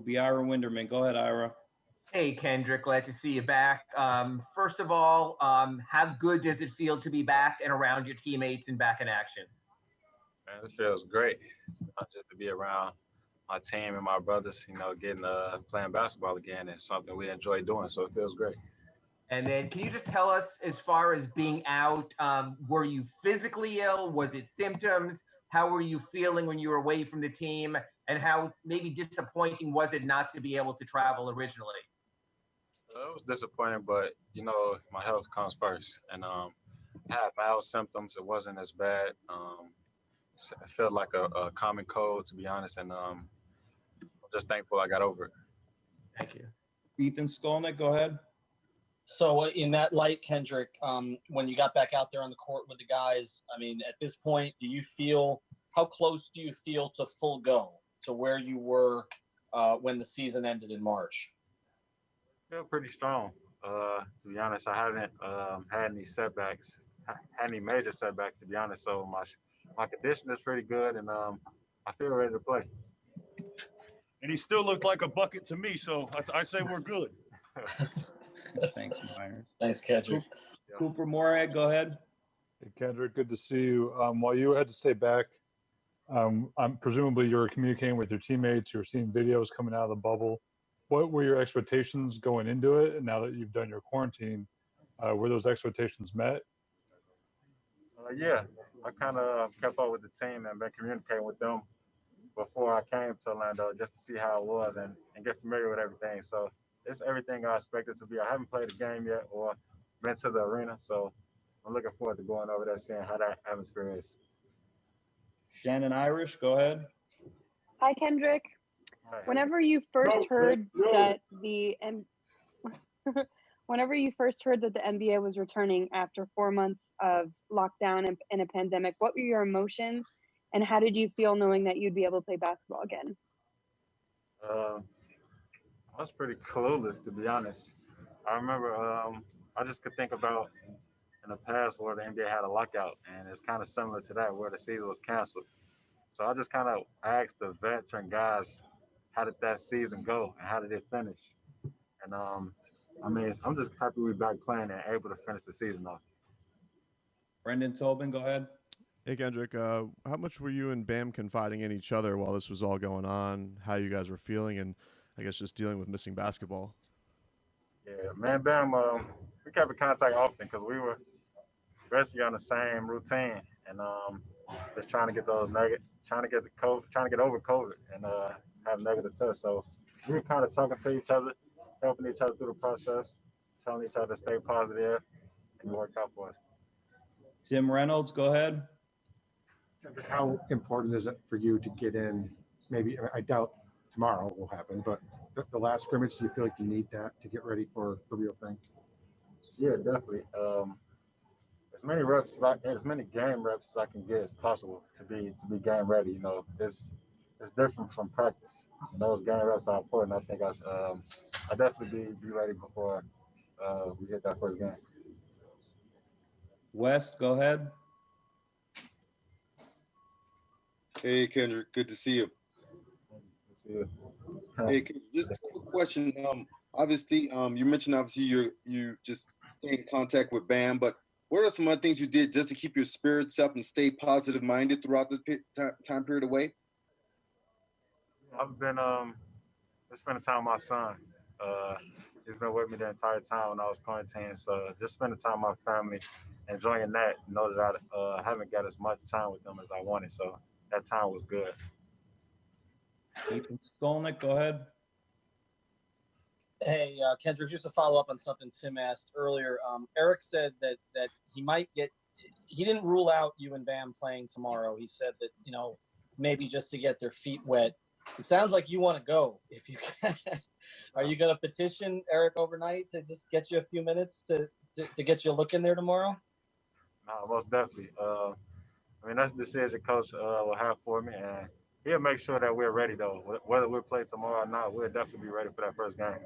be Ira Winderman. Go ahead, Ira. Hey, Kendrick, glad to see you back. First of all, how good does it feel to be back and around your teammates and back in action? Man, it feels great. Just to be around my team and my brothers, getting playing basketball again is something we enjoy doing, so it feels great. And then can you just tell us, as far as being out, were you physically ill? Was it symptoms? How were you feeling when you were away from the team? And how maybe disappointing was it not to be able to travel originally? It was disappointing, but, my health comes first. And I had mild symptoms. It wasn't as bad. It felt like a common cold, to be honest, and I'm just thankful I got over it. Thank you. Ethan Skolnick, go ahead. So in that light, Kendrick, when you got back out there on the court with the guys, I mean, at this point, how close do you feel to full go, to where you were when the season ended in March? I feel pretty strong. To be honest, I haven't had any major setbacks, to be honest. So my condition is pretty good, and I feel ready to play. And he still looked like a bucket to me, so I say we're good. Thanks, Myers. Thanks, Kendrick. Cooper Morag, go ahead. Hey, Kendrick, good to see you. While you had to stay back, presumably you were communicating with your teammates. You were seeing videos coming out of the bubble. What were your expectations going into it? And now that you've done your quarantine, were those expectations met? Yeah, I kind of kept up with the team and been communicating with them before I came to Orlando just to see how it was and get familiar with everything. So it's everything I expected to be. I haven't played a game yet or been to the arena, so I'm looking forward to going over there, seeing how that atmosphere is. Shannon Irish, go ahead. Hi, Kendrick. Whenever you first heard that the NBA was returning after 4 months of lockdown and a pandemic, what were your emotions, and how did you feel knowing that you'd be able to play basketball again? I was pretty clueless, to be honest. I remember I just could think about in the past where the NBA had a lockout, and it's kind of similar to that where the season was canceled. So I just kind of asked the veteran guys, how did that season go and how did it finish? And I'm just happy we're back playing and able to finish the season off. Brendan Tobin, go ahead. Hey, Kendrick, how much were you and Bam confiding in each other while this was all going on, how you guys were feeling, and I guess just dealing with missing basketball? Yeah, man, Bam, we kept in contact often because we were basically on the same routine and just trying to get those trying to get over COVID and have negative tests. So we were kind of talking to each other, helping each other through the process, telling each other to stay positive, and it worked out for us. Tim Reynolds, go ahead. How important is it for you to get in? Maybe, I doubt tomorrow will happen, but the last scrimmage, do you feel like you need that to get ready for the real thing? Yeah, definitely. As many game reps as I can get as possible to be game ready. It's different from practice. Those game reps are important. I think I definitely be ready before we hit that first game. West, go ahead. Hey, Kendrick, good to see you. Good to see you. Hey, just a quick question. Obviously, you mentioned you just stay in contact with Bam, but what are some other things you did just to keep your spirits up and stay positive minded throughout the time period away? I've been spending time with my son. He's been with me the entire time when I was quarantined. So just spending time with my family, enjoying that. Know that I haven't got as much time with them as I wanted. So that time was good. Ethan Skolnick, go ahead. Hey, Kendrick, just to follow up on something Tim asked earlier. Eric said that he didn't rule out you and Bam playing tomorrow. He said that, maybe just to get their feet wet. It sounds like you want to go if you can. Are you going to petition Eric overnight to just get you a few minutes to get you a look in there tomorrow? No, most definitely. That's the decision Coach will have for me, and he'll make sure that we're ready, though. Whether we play tomorrow or not, we'll definitely be ready for that first game.